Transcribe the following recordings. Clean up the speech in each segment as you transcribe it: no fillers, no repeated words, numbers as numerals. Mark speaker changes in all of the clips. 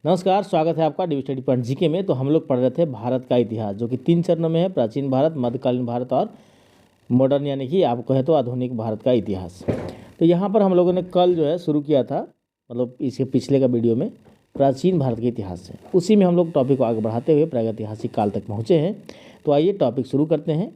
Speaker 1: नमस्कार, स्वागत है आपका डिजिटल पॉइंट जीके में। तो हम लोग पढ़ रहे थे भारत का इतिहास, जो कि 3 चरणों में है: प्राचीन भारत, मध्यकालीन भारत और मॉडर्न, यानी कि आप कहें तो आधुनिक भारत का इतिहास। तो यहाँ पर हम लोगों ने कल जो है शुरू किया था, मतलब इसके पिछले का वीडियो में प्राचीन भारत के इतिहास से, उसी में हम लोग टॉपिक को आगे बढ़ाते हुए प्रागैतिहासिक काल तक पहुँचे हैं। तो आइए टॉपिक शुरू करते हैं।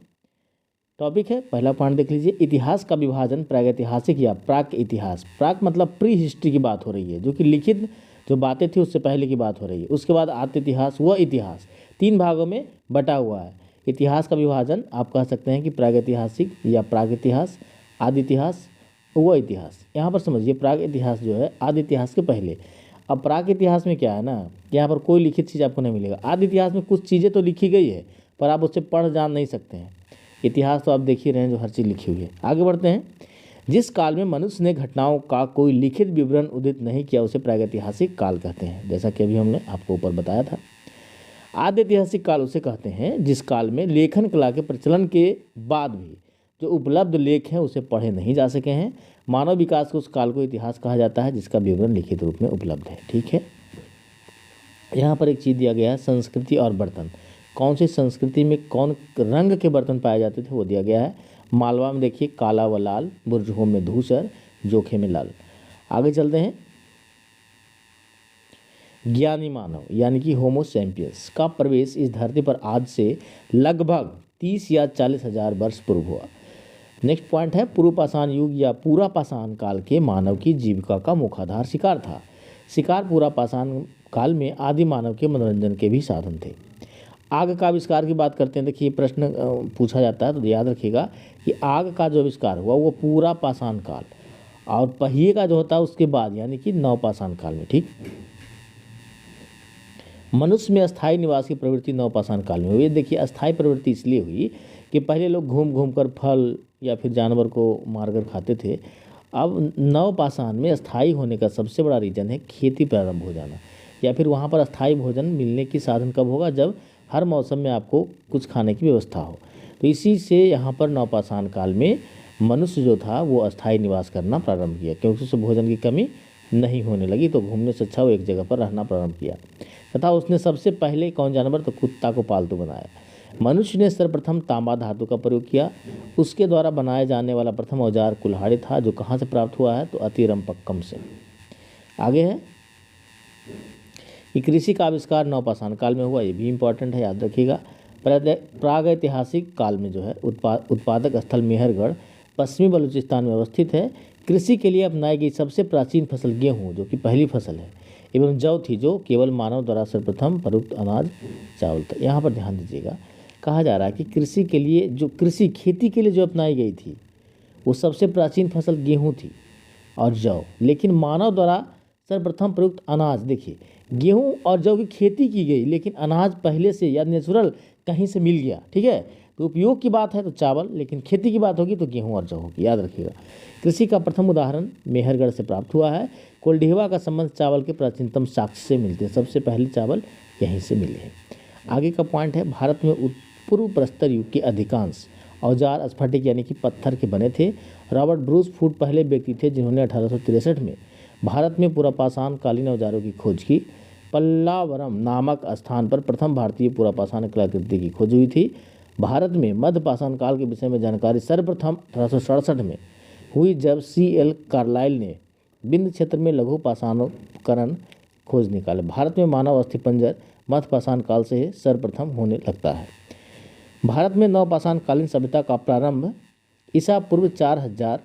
Speaker 1: टॉपिक है, पहला पॉइंट देख लीजिए, इतिहास का विभाजन प्रागैतिहासिक या प्राक इतिहास। प्राक मतलब प्री हिस्ट्री की बात हो रही है, जो कि लिखित जो बातें थी उससे पहले की बात हो रही है। उसके बाद आद्य इतिहास, वह इतिहास 3 भागों में बटा हुआ है। इतिहास का विभाजन आप कह सकते हैं कि प्रागैतिहासिक या प्राग इतिहास, आदि इतिहास, वह इतिहास। यहाँ पर समझिए, प्राग इतिहास जो है आदि इतिहास के पहले। अब प्राग इतिहास में क्या है ना, यहाँ पर कोई लिखित चीज़ आपको नहीं मिलेगा। आदि इतिहास में कुछ चीज़ें तो लिखी गई है, पर आप उससे पढ़ जान नहीं सकते हैं। इतिहास तो आप देख ही रहे हैं, जो हर चीज़ लिखी हुई है। आगे बढ़ते हैं। जिस काल में मनुष्य ने घटनाओं का कोई लिखित विवरण उदित नहीं किया, उसे प्रागैतिहासिक काल कहते हैं, जैसा कि अभी हमने आपको ऊपर बताया था। आद्य ऐतिहासिक काल उसे कहते हैं जिस काल में लेखन कला के प्रचलन के बाद भी जो उपलब्ध लेख हैं उसे पढ़े नहीं जा सके हैं। मानव विकास के उस काल को इतिहास कहा जाता है जिसका विवरण लिखित रूप में उपलब्ध है। ठीक है, यहाँ पर एक चीज़ दिया गया है, संस्कृति और बर्तन। कौन सी संस्कृति में कौन रंग के बर्तन पाए जाते थे वो दिया गया है। मालवा में देखिए काला व लाल, बुरजहों में धूसर, जोखे में लाल। आगे चलते हैं। ज्ञानी मानव यानी कि होमो सैपियंस का प्रवेश इस धरती पर आज से लगभग 30 या 40 हजार वर्ष पूर्व हुआ। नेक्स्ट पॉइंट है, पूर्व पाषाण युग या पूरा पाषाण काल के मानव की जीविका का मुख्य आधार शिकार था। शिकार पूरा पाषाण काल में आदि मानव के मनोरंजन के भी साधन थे। आग का आविष्कार की बात करते हैं। देखिए, प्रश्न पूछा जाता है तो याद रखिएगा कि आग का जो आविष्कार हुआ वो पूरा पाषाण काल, और पहिए का जो होता है उसके बाद, यानी कि नवपाषाण काल में। ठीक, मनुष्य में अस्थायी निवास की प्रवृत्ति नवपाषाण काल में हुई। देखिए, अस्थायी प्रवृत्ति इसलिए हुई कि पहले लोग घूम घूम कर फल या फिर जानवर को मारकर खाते थे। अब नवपाषाण में अस्थायी होने का सबसे बड़ा रीज़न है खेती प्रारंभ हो जाना, या फिर वहाँ पर अस्थायी भोजन मिलने की साधन कब होगा, जब हर मौसम में आपको कुछ खाने की व्यवस्था हो। तो इसी से यहाँ पर नवपाषाण काल में मनुष्य जो था वो अस्थायी निवास करना प्रारंभ किया, क्योंकि उसे भोजन की कमी नहीं होने लगी। तो घूमने से अच्छा वो एक जगह पर रहना प्रारंभ किया। तथा उसने सबसे पहले कौन जानवर, तो कुत्ता को पालतू बनाया। मनुष्य ने सर्वप्रथम तांबा धातु का प्रयोग किया। उसके द्वारा बनाए जाने वाला प्रथम औजार कुल्हाड़ी था, जो कहाँ से प्राप्त हुआ है, तो अतिरम्पक्कम से। आगे है कि कृषि का आविष्कार नवपाषाण काल में हुआ। ये भी इंपॉर्टेंट है, याद रखिएगा। प्रागैतिहासिक काल में जो है उत्पादक स्थल मेहरगढ़ पश्चिमी बलूचिस्तान में अवस्थित है। कृषि के लिए अपनाई गई सबसे प्राचीन फसल गेहूँ, जो कि पहली फसल है, एवं जौ थी, जो केवल मानव द्वारा सर्वप्रथम प्रयुक्त अनाज चावल था। यहाँ पर ध्यान दीजिएगा, कहा जा रहा है कि कृषि के लिए जो खेती के लिए जो अपनाई गई थी वो सबसे प्राचीन फसल गेहूँ थी और जौ, लेकिन मानव द्वारा सर्वप्रथम प्रयुक्त अनाज। देखिए, गेहूं और जौ की खेती की गई, लेकिन अनाज पहले से या नेचुरल कहीं से मिल गया। ठीक है, तो उपयोग की बात है तो चावल, लेकिन खेती की बात होगी तो गेहूं और जौ होगी, याद रखिएगा। कृषि का प्रथम उदाहरण मेहरगढ़ से प्राप्त हुआ है। कोल्डिहवा का संबंध चावल के प्राचीनतम साक्ष्य से मिलते हैं, सबसे पहले चावल यहीं से मिले हैं। आगे का पॉइंट है, भारत में पूर्व प्रस्तर युग के अधिकांश औजार स्फटिक यानी कि पत्थर के बने थे। रॉबर्ट ब्रूस फूड पहले व्यक्ति थे जिन्होंने 1863 में भारत में पुरापाषाण कालीन औजारों की खोज की। पल्लावरम नामक स्थान पर प्रथम भारतीय पुरापाषाण कलाकृति की खोज हुई थी। भारत में मध्यपाषाण काल के विषय में जानकारी सर्वप्रथम 1867 में हुई, जब C.L. कार्लाइल ने बिंद क्षेत्र में लघु पाषाणोत्करण खोज निकाले। भारत में मानव अस्थिपंजर मध्यपाषाण काल से सर्वप्रथम होने लगता है। भारत में नवपाषाण कालीन सभ्यता का प्रारंभ ईसा पूर्व 4000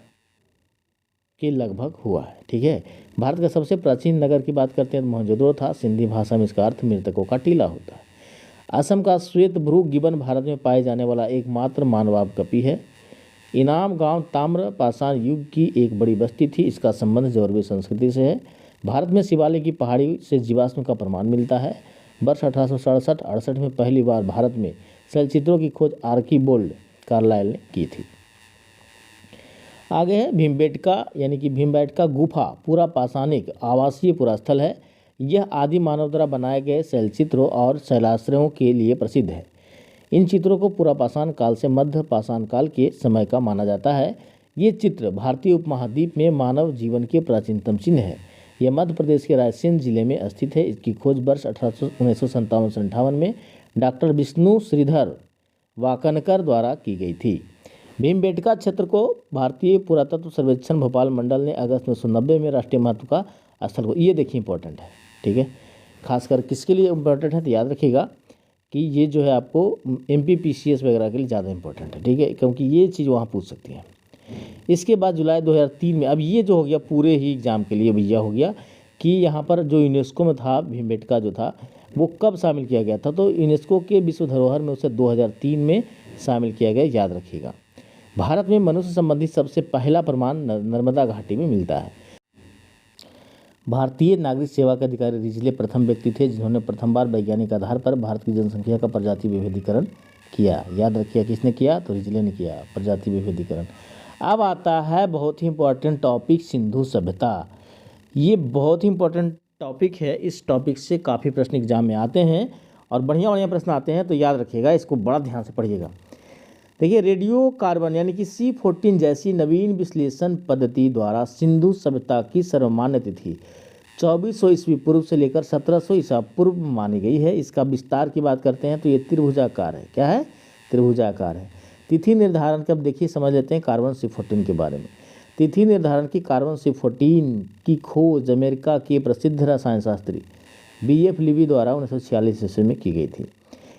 Speaker 1: के लगभग हुआ है। ठीक है, भारत का सबसे प्राचीन नगर की बात करते हैं तो मोहनजोदड़ो था। सिंधी भाषा में इसका अर्थ मृतकों का टीला होता है। असम का श्वेत भ्रू गिबन भारत में पाए जाने वाला एकमात्र मानवाब कपि है। इनाम गांव ताम्र पाषाण युग की एक बड़ी बस्ती थी। इसका संबंध जौरवी संस्कृति से है। भारत में शिवालिक की पहाड़ी से जीवाश्म का प्रमाण मिलता है। वर्ष 1867-68 में पहली बार भारत में शैलचित्रों की खोज आर्कीबोल्ड कार्लाइल ने की थी। आगे है भीमबेटका, यानी कि भीमबेटका गुफा पूरा पाषाणिक आवासीय पुरास्थल है। यह आदि मानव द्वारा बनाए गए शैलचित्रों और शैलाश्रयों के लिए प्रसिद्ध है। इन चित्रों को पुरापाषाण काल से मध्य पाषाण काल के समय का माना जाता है। ये चित्र भारतीय उपमहाद्वीप में मानव जीवन के प्राचीनतम चिन्ह है। यह मध्य प्रदेश के रायसेन जिले में स्थित है। इसकी खोज वर्ष 1957 में डॉक्टर विष्णु श्रीधर वाकनकर द्वारा की गई थी। भीमबेटका क्षेत्र को भारतीय पुरातत्व सर्वेक्षण भोपाल मंडल ने अगस्त 1990 में राष्ट्रीय महत्व का स्थल को, ये देखिए इंपॉर्टेंट है, ठीक है। खासकर किसके लिए इम्पोर्टेंट है तो याद रखिएगा कि ये जो है आपको MPPCS वगैरह के लिए ज़्यादा इंपॉर्टेंट है, ठीक है, क्योंकि ये चीज़ वहाँ पूछ सकती है। इसके बाद जुलाई 2003 में, अब ये जो हो गया पूरे ही एग्जाम के लिए भैया हो गया कि यहाँ पर जो यूनेस्को में था भीमबेटका जो था वो कब शामिल किया गया था, तो यूनेस्को के विश्व धरोहर में उसे 2003 में शामिल किया गया, याद रखिएगा। भारत में मनुष्य संबंधी सबसे पहला प्रमाण नर्मदा घाटी में मिलता है। भारतीय नागरिक सेवा के अधिकारी रिजले प्रथम व्यक्ति थे जिन्होंने प्रथम बार वैज्ञानिक आधार पर भारत की जनसंख्या का प्रजाति विभेदीकरण किया। याद रखिए किसने किया, तो रिजले ने किया प्रजाति विभेदीकरण। अब आता है बहुत ही इंपॉर्टेंट टॉपिक, सिंधु सभ्यता। ये बहुत ही इंपॉर्टेंट टॉपिक है, इस टॉपिक से काफ़ी प्रश्न एग्जाम में आते हैं और बढ़िया बढ़िया प्रश्न आते हैं, तो याद रखिएगा, इसको बड़ा ध्यान से पढ़िएगा। देखिए, रेडियो कार्बन यानी कि C14 जैसी नवीन विश्लेषण पद्धति द्वारा सिंधु सभ्यता की सर्वमान्य तिथि 2400 ईस्वी पूर्व से लेकर 1700 ईसा पूर्व मानी गई है। इसका विस्तार की बात करते हैं तो ये त्रिभुजाकार है। क्या है, त्रिभुजाकार है। तिथि निर्धारण कब, देखिए समझ लेते हैं कार्बन C14 के बारे में। तिथि निर्धारण की कार्बन C14 की खोज अमेरिका के प्रसिद्ध रसायन शास्त्री BF लीवी द्वारा 1946 ईस्वी में की गई थी।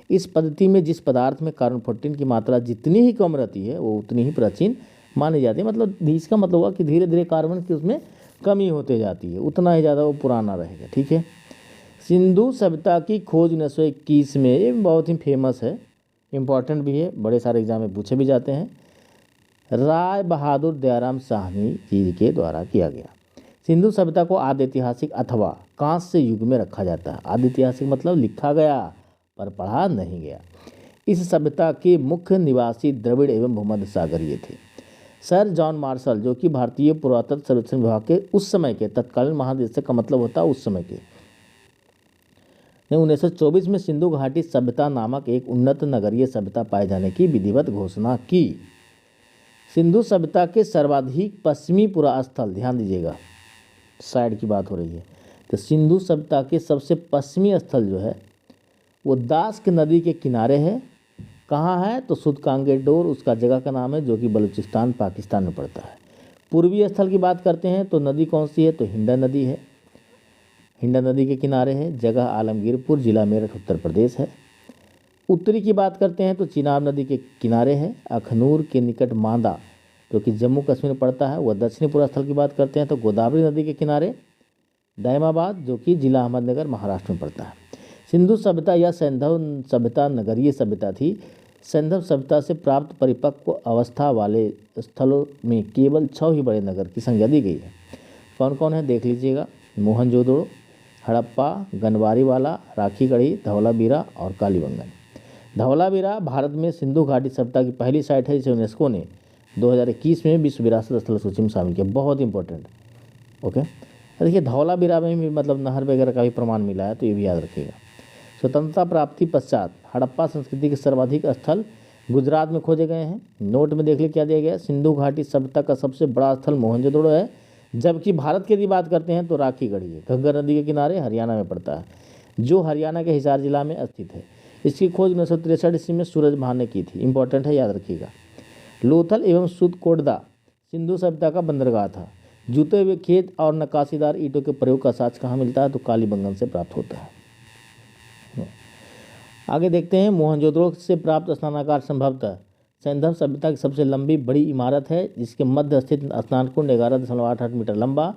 Speaker 1: इस पद्धति में जिस पदार्थ में कार्बन 14 की मात्रा जितनी ही कम रहती है वो उतनी ही प्राचीन मानी जाती है। मतलब इसका मतलब हुआ कि धीरे धीरे कार्बन की उसमें कमी होते जाती है, उतना ही ज़्यादा वो पुराना रहेगा, ठीक है। सिंधु सभ्यता की खोज 1921 में, ये बहुत ही फेमस है, इम्पॉर्टेंट भी है, बड़े सारे एग्जाम में पूछे भी जाते हैं, राय बहादुर दयाराम साहनी जी के द्वारा किया गया। सिंधु सभ्यता को आदि ऐतिहासिक अथवा कांस्य युग में रखा जाता है। आदि ऐतिहासिक मतलब लिखा गया पर पढ़ा नहीं गया। इस सभ्यता के मुख्य निवासी द्रविड़ एवं भूमध्य सागरीय थे। सर जॉन मार्शल, जो कि भारतीय पुरातत्व सर्वेक्षण विभाग के उस समय के तत्कालीन महानिदेशक का मतलब होता है उस समय के, ने 1924 में सिंधु घाटी सभ्यता नामक एक उन्नत नगरीय सभ्यता पाए जाने की विधिवत घोषणा की। सिंधु सभ्यता के सर्वाधिक पश्चिमी पुरा स्थल, ध्यान दीजिएगा, साइड की बात हो रही है, तो सिंधु सभ्यता के सबसे पश्चिमी स्थल जो है वो दास्क नदी के किनारे है। कहाँ है, तो सुदकांगेडोर उसका जगह का नाम है, जो कि बलूचिस्तान पाकिस्तान में पड़ता है। पूर्वी स्थल की बात करते हैं तो नदी कौन सी है, तो हिंडा नदी है, हिंडा नदी के किनारे है। जगह आलमगीरपुर, जिला मेरठ, उत्तर प्रदेश है। उत्तरी की बात करते हैं तो चिनाब नदी के किनारे है। अखनूर के निकट मांदा, जो कि जम्मू कश्मीर में पड़ता है, वह दक्षिणी पूर्व स्थल की बात करते हैं तो गोदावरी नदी के किनारे दायमाबाद, जो कि जिला अहमदनगर, महाराष्ट्र में पड़ता है। सिंधु सभ्यता या सैंधव सभ्यता नगरीय सभ्यता थी। सैंधव सभ्यता से प्राप्त परिपक्व अवस्था वाले स्थलों में केवल 6 ही बड़े नगर की संज्ञा दी गई है। कौन कौन है देख लीजिएगा, मोहनजोदड़ो, हड़प्पा, गनवारीवाला, राखीगढ़ी, धौलावीरा और कालीबंगन। धौलावीरा भारत में सिंधु घाटी सभ्यता की पहली साइट है जिसे यूनेस्को ने 2021 में विश्व विरासत स्थल सूची में शामिल किया। बहुत इंपॉर्टेंट, ओके। देखिए धौलावीरा में भी मतलब नहर वगैरह का भी प्रमाण मिला है, तो ये भी याद रखिएगा। स्वतंत्रता प्राप्ति पश्चात हड़प्पा संस्कृति के सर्वाधिक स्थल गुजरात में खोजे गए हैं। नोट में देख ले क्या दिया गया, सिंधु घाटी सभ्यता का सबसे बड़ा स्थल मोहनजोदड़ो है, जबकि भारत की यदि बात करते हैं तो राखीगढ़ी है, घग्गर नदी के किनारे, हरियाणा में पड़ता है, जो हरियाणा के हिसार जिला में स्थित है। इसकी खोज 1963 ईस्वी में सूरज भान ने की थी। इंपॉर्टेंट है, याद रखिएगा। लोथल एवं सुदकोटदा सिंधु सभ्यता का बंदरगाह था। जूते हुए खेत और नक्काशीदार ईंटों के प्रयोग का साक्ष्य कहाँ मिलता है, तो कालीबंगन से प्राप्त होता है। आगे देखते हैं, मोहनजोदड़ो से प्राप्त स्नानागार संभवतः सैंधव सभ्यता की सबसे लंबी बड़ी इमारत है, जिसके मध्य स्थित स्नान कुंड 11.88 मीटर लंबा,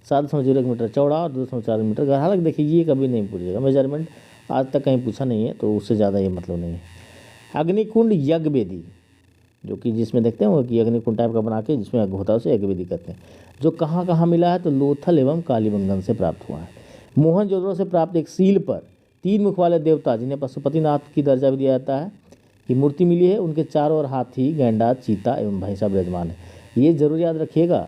Speaker 1: 7.01 मीटर चौड़ा और 2.4 मीटर गहरा। हालांकि देखिए ये कभी नहीं पूछेगा, मेजरमेंट आज तक कहीं पूछा नहीं है, तो उससे ज़्यादा ये मतलब नहीं है। अग्निकुंड यज्ञ वेदी, जो कि जिसमें देखते हैं वो कि अग्निकुंड टाइप का बना के जिसमें यज्ञ होता है उसे यज्ञ वेदी कहते हैं, जो कहाँ कहाँ मिला है, तो लोथल एवं कालीबंगन से प्राप्त हुआ है। मोहनजोदड़ो से प्राप्त एक सील पर 3 मुख वाले देवता, जिन्हें पशुपतिनाथ की दर्जा भी दिया जाता है, की मूर्ति मिली है। उनके चारों ओर हाथी, गैंडा, चीता एवं भैंसा विराजमान है। ये जरूर याद रखिएगा,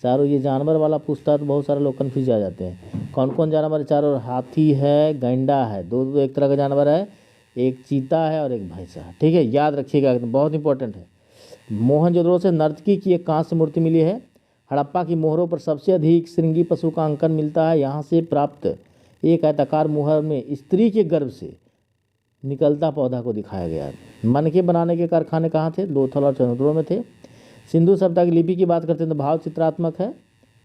Speaker 1: चारों ये जानवर वाला पूछता है तो बहुत सारे लोग कन्फ्यूज आ जाते हैं। कौन कौन जानवर है, चारों ओर हाथी है, गैंडा है, दो एक तरह का जानवर है, एक चीता है और एक भैंसा है, ठीक है, याद रखिएगा, बहुत इंपॉर्टेंट है। मोहनजोदड़ो से नर्तकी की एक कांस्य मूर्ति मिली है। हड़प्पा की मोहरों पर सबसे अधिक श्रृंगी पशु का अंकन मिलता है। यहाँ से प्राप्त एक आयताकार मोहर में स्त्री के गर्भ से निकलता पौधा को दिखाया गया है। मनके बनाने के कारखाने कहाँ थे? लोथल और चंद्रों में थे। सिंधु सभ्यता की लिपि की बात करते हैं तो भाव चित्रात्मक है,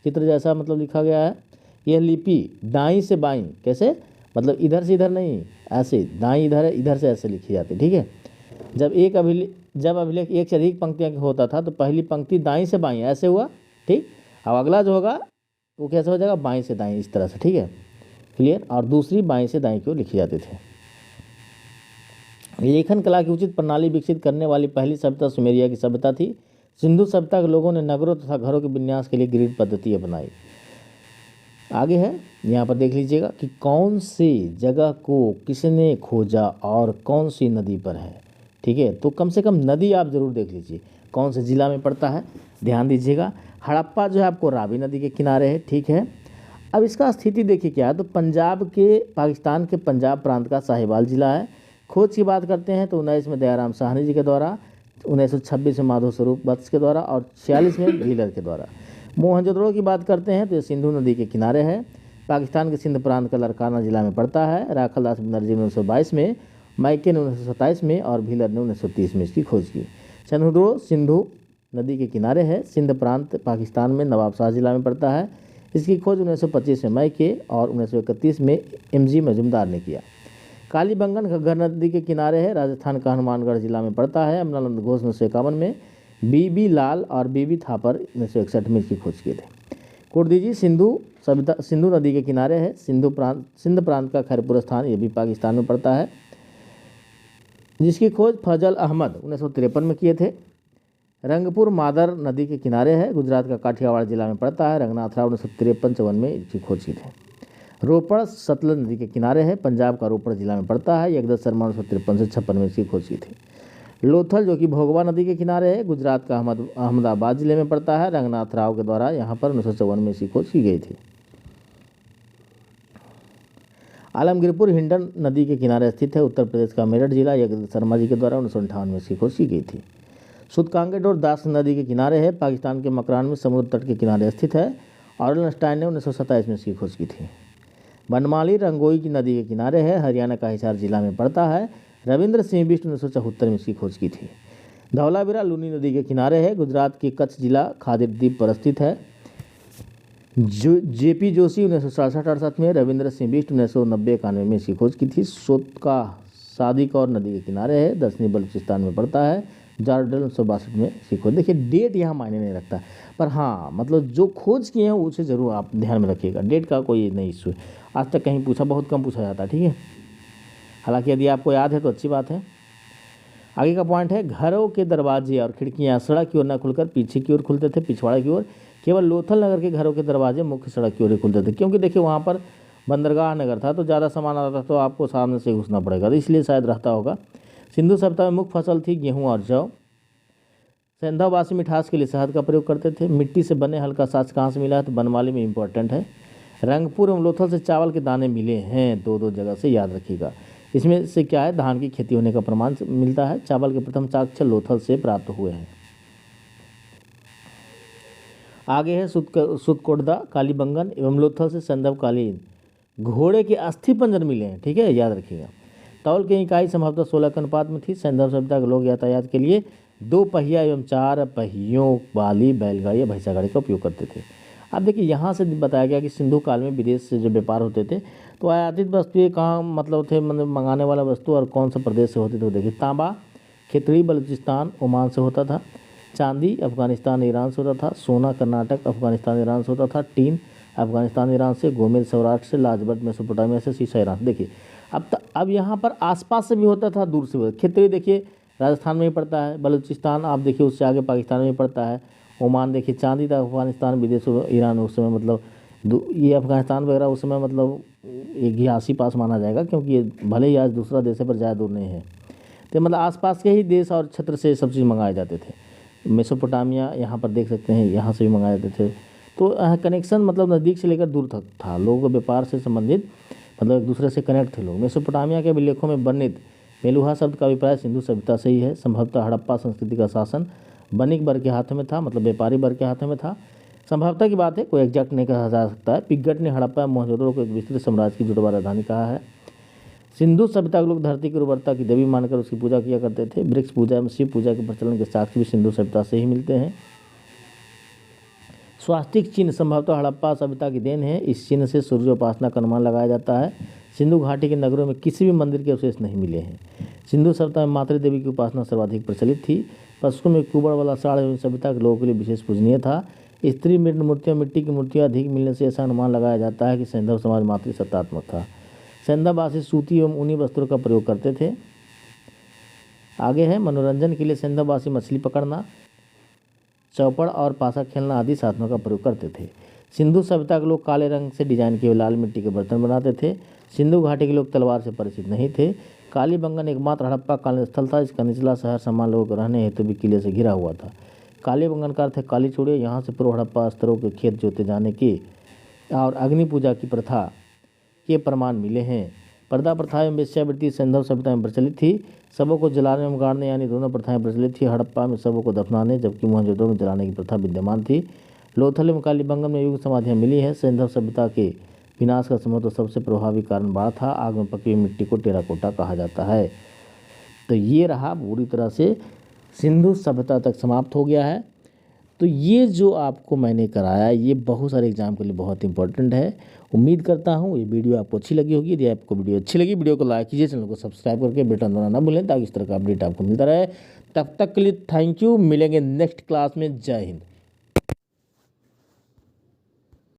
Speaker 1: चित्र जैसा मतलब लिखा गया है। यह लिपि दाईं से बाईं, कैसे मतलब इधर से इधर नहीं, ऐसे दाईं इधर है, इधर से ऐसे लिखी जाती है, ठीक है। जब अभिलेख एक से अधिक पंक्तियाँ का होता था तो पहली पंक्ति दाईं से बाईं ऐसे हुआ, ठीक। अब अगला जो होगा वो कैसे हो जाएगा? बाईं से दाईं, इस तरह से, ठीक है, क्लियर। और दूसरी बाईं से दाईं की ओर लिखी जाते थे। लेखन कला की उचित प्रणाली विकसित करने वाली पहली सभ्यता सुमेरिया की सभ्यता थी। सिंधु सभ्यता के लोगों ने नगरों तथा घरों के विन्यास के लिए ग्रिड पद्धति अपनाई। आगे है, यहाँ पर देख लीजिएगा कि कौन सी जगह को किसने खोजा और कौन सी नदी पर है, ठीक है। तो कम से कम नदी आप जरूर देख लीजिए कौन से जिला में पड़ता है, ध्यान दीजिएगा। हड़प्पा जो है आपको रावी नदी के किनारे है, ठीक है। अब इसका स्थिति देखिए क्या है, तो पाकिस्तान के पंजाब प्रांत का साहिवाल जिला है। खोज की बात करते हैं तो 19 में दयाराम साहनी जी के द्वारा, 1926 में माधव स्वरूप वत्स के द्वारा और 46 में व्हीलर के द्वारा। मोहनजोदड़ो की बात करते हैं तो ये सिंधु नदी के किनारे है। पाकिस्तान के सिंध प्रांत का लरकाना जिला में पड़ता है। राखलदास बनर्जी ने 1922 में, माइके ने 1927 में और व्हीलर ने 1930 में इसकी खोज की। चंद्रों सिंधु नदी के किनारे है। सिंध प्रांत पाकिस्तान में नवाबशाह जिला में पड़ता है। इसकी खोज 1925 में माइके और 1931 में MG मजूमदार ने किया। कालीबंगन घग्गर नदी के किनारे है। राजस्थान का हनुमानगढ़ जिला में पड़ता है। अमलानंद घोष 1951 में, BB लाल और BB थापर 1961 में इसकी खोज किए थे। कुर्दीजी सिंधु नदी के किनारे है। सिंध प्रांत का खैरपुर स्थान, ये भी पाकिस्तान में पड़ता है, जिसकी खोज फजल अहमद 1953 में किए थे। रंगपुर मादर नदी के किनारे है। गुजरात का काठियावाड़ जिला में पड़ता है। रंगनाथ राव 1953-54 में इसकी खोज की थी। रोपड़ सतलज नदी के किनारे है। पंजाब का रोपड़ जिला में पड़ता है। यगदत शर्मा 1953 से 56 में इसकी खोज की थी। लोथल जो कि भोगवा नदी के किनारे है, गुजरात का अहमदाबाद जिले में पड़ता है। रंगनाथ राव के द्वारा यहाँ पर 1954 में इसकी खोज की गई थी। आलमगीरपुर हिंडन नदी के किनारे स्थित है। उत्तर प्रदेश का मेरठ जिला, यगदत शर्मा जी के द्वारा 1958 में इसकी खोज की गई थी। सुदकांगेडोर दास नदी के किनारे है। पाकिस्तान के मकरान में समुद्र तट के किनारे स्थित है। ऑर्लनस्टाइन ने 1927 में इसकी खोज की थी। बनमाली रंगोई की नदी के किनारे है। हरियाणा का हिसार जिला में पड़ता है। रविंद्र सिंह बिष्ट 1974 में इसकी खोज की थी। धौलावीरा लूनी नदी के किनारे है। गुजरात के कच्छ जिला खादिर द्वीप पर स्थित है। JP जोशी 1967-68 में, रविंद्र सिंह बिष्ट 1990-91 में इसकी खोज की थी। सोतका सादिकौर नदी के किनारे है। दक्षिणी बलूचिस्तान में पड़ता है। जॉर्डन 1962 में इसकी खोज। देखिए डेट यहाँ मायने नहीं रखता, पर हाँ मतलब जो खोज किए हैं उसे ज़रूर आप ध्यान में रखिएगा। डेट का कोई नहीं इशू है, आज तक कहीं पूछा, बहुत कम पूछा जाता है, ठीक है। हालांकि यदि आपको याद है तो अच्छी बात है। आगे का पॉइंट है, घरों के दरवाजे और खिड़कियाँ सड़क की ओर न खुलकर पीछे की ओर खुलते थे, पिछवाड़े की ओर। केवल लोथल नगर के घरों के दरवाजे मुख्य सड़क की ओर ही खुलते थे, क्योंकि देखिए वहाँ पर बंदरगाह नगर था तो ज़्यादा सामान आता था तो आपको सामने से घुसना पड़ेगा, तो इसलिए शायद रहता होगा। सिंधु सभ्यता में मुख्य फसल थी गेहूँ और जौ। सेंधावासी मिठास के लिए शहद का प्रयोग करते थे। मिट्टी से बने हल्का साच कहाँ से मिला है? तो बनमाली में इम्पोर्टेंट है। रंगपुर एवं लोथल से चावल के दाने मिले हैं, दो जगह से, याद रखिएगा। इसमें से क्या है? धान की खेती होने का प्रमाण मिलता है। चावल के प्रथम साक्ष्य लोथल से प्राप्त हुए हैं। आगे है सुतकोटदा, कालीबंगन एवं लोथल से संदवकालीन घोड़े के अस्थि पंजर मिले हैं, ठीक है, याद रखिएगा। तौल की इकाई संभवतः 16 के अनुपात में थी। सैंधव सभ्यता के लोग यातायात के लिए 2 पहिया एवं 4 पहियों वाली बैलगाड़ी या भैंसा गाड़ी का उपयोग करते थे। अब देखिए यहाँ से बताया गया कि सिंधु काल में विदेश से जो व्यापार होते थे तो आयातित वस्तुएं कहाँ मतलब थे, मतलब मंगाने वाला वस्तु और कौन सा प्रदेश से होते थे। देखिए तांबा खितड़ी बलूचिस्तान ओमान से होता था। चांदी अफगानिस्तान ईरान से होता था। सोना कर्नाटक अफगानिस्तान ईरान से होता था। टीन अफगानिस्तान ईरान से। गोमेद सौराष्ट्र से। लाजबर्द मेसोपोटामिया से। शीशा ईरान से। देखिए अब यहाँ पर आसपास से भी होता था, दूर से भी होता। खितड़ी देखिए राजस्थान में ही पड़ता है। बलूचिस्तान आप देखिए उससे आगे पाकिस्तान में ही पड़ता है। ओमान देखिए, चांदी था अफगानिस्तान विदेशों ईरान उस समय मतलब ये अफगानिस्तान वगैरह उस समय मतलब एक ही आसी पास माना जाएगा, क्योंकि ये भले ही आज दूसरा देश है पर ज़्यादा दूर नहीं है। तो मतलब आसपास के ही देश और क्षेत्र से सब चीज़ मंगाए जाते थे। मेसोपोटामिया यहाँ पर देख सकते हैं, यहाँ से भी मंगाए जाते थे। तो कनेक्शन मतलब नज़दीक से लेकर दूर तक था। लोग व्यापार से संबंधित मतलब एक दूसरे से कनेक्ट थे लोग। मेसोपोटामिया के अभिलेखों में वर्णित मेलुहा शब्द का अभिप्राय सिंधु सभ्यता से ही है। संभवतः हड़प्पा संस्कृति का शासन बनिक वर्ग के हाथों में था, मतलब व्यापारी वर्ग के हाथों में था। संभवतः की बात है, कोई एग्जैक्ट नहीं कहा जा सकता है। पिग्गट ने हड़प्पा मोहनजोदड़ो को एक विस्तृत साम्राज्य की जुड़वा राजधानी कहा है। सिंधु सभ्यता के लोग धरती की उर्वरता की देवी मानकर उसकी पूजा किया करते थे। वृक्ष पूजा एवं शिव पूजा के प्रचलन के साक्ष्य भी सिंधु सभ्यता से ही मिलते हैं। स्वास्तिक चिन्ह संभवतः हड़प्पा सभ्यता की देन है। इस चिन्ह से सूर्योपासना का अनुमान लगाया जाता है। सिंधु घाटी के नगरों में किसी भी मंदिर के अवशेष नहीं मिले हैं। सिंधु सभ्यता में मातृ देवी की उपासना सर्वाधिक प्रचलित थी। पश्चिम में कुबड़ वाला साड़ एवं सभ्यता के लोगों के लिए विशेष पूजनीय था। स्त्री मृत मूर्तियाँ, मिट्टी की मूर्तियाँ अधिक मिलने से ऐसा अनुमान लगाया जाता है कि सैंधव समाज मातृसत्तात्मक था। सैंधववासी सूती एवं ऊनी वस्त्रों का प्रयोग करते थे। आगे है, मनोरंजन के लिए सैंधववासी मछली पकड़ना, चौपड़ और पासा खेलना आदि साधनों का प्रयोग करते थे। सिंधु सभ्यता के लोग काले रंग से डिजाइन किए हुए लाल मिट्टी के बर्तन बनाते थे। सिंधु घाटी के लोग तलवार से परिचित नहीं थे। कालीबंगन एकमात्र हड़प्पा कालीन स्थल था। इसका निचला शहर समान लोगों के रहने हेतु भी किले से घिरा हुआ था। कालीबंगन का अर्थ है काली चूड़ियाँ। यहाँ से पूर्व हड़प्पा स्तरों के खेत जोते जाने की और अग्नि पूजा की प्रथा के प्रमाण मिले हैं। पर्दा प्रथा एवं वेश्यावृत्ति सैंधव सभ्यता में प्रचलित थी। शवों को जलाने एवं गाड़ने यानी दोनों प्रथाएं प्रचलित थी। हड़प्पा में शवों को दफनाने जबकि मोहनजोदड़ो में जलाने की प्रथा विद्यमान थी। लोथल एवं कालीबंगन में युग समाधियाँ मिली हैं। सैंधव सभ्यता के विनाश का संभवतः सबसे प्रभावी कारण बाढ़ था। आग में पकी हुई मिट्टी को टेराकोटा कहा जाता है। तो ये रहा पूरी तरह से सिंधु सभ्यता तक समाप्त हो गया है। तो ये जो आपको मैंने कराया ये बहुत सारे एग्जाम के लिए बहुत इंपॉर्टेंट है। उम्मीद करता हूँ ये वीडियो आपको अच्छी लगी होगी। यदि आपको वीडियो अच्छी लगी, वीडियो को लाइक कीजिए, चैनल को सब्सक्राइब करके बेल आइकन दबाना ना भूलें ताकि इस तरह का अपडेट आपको मिलता रहे। तब तक के लिए थैंक यू। मिलेंगे नेक्स्ट क्लास में। जय हिंद।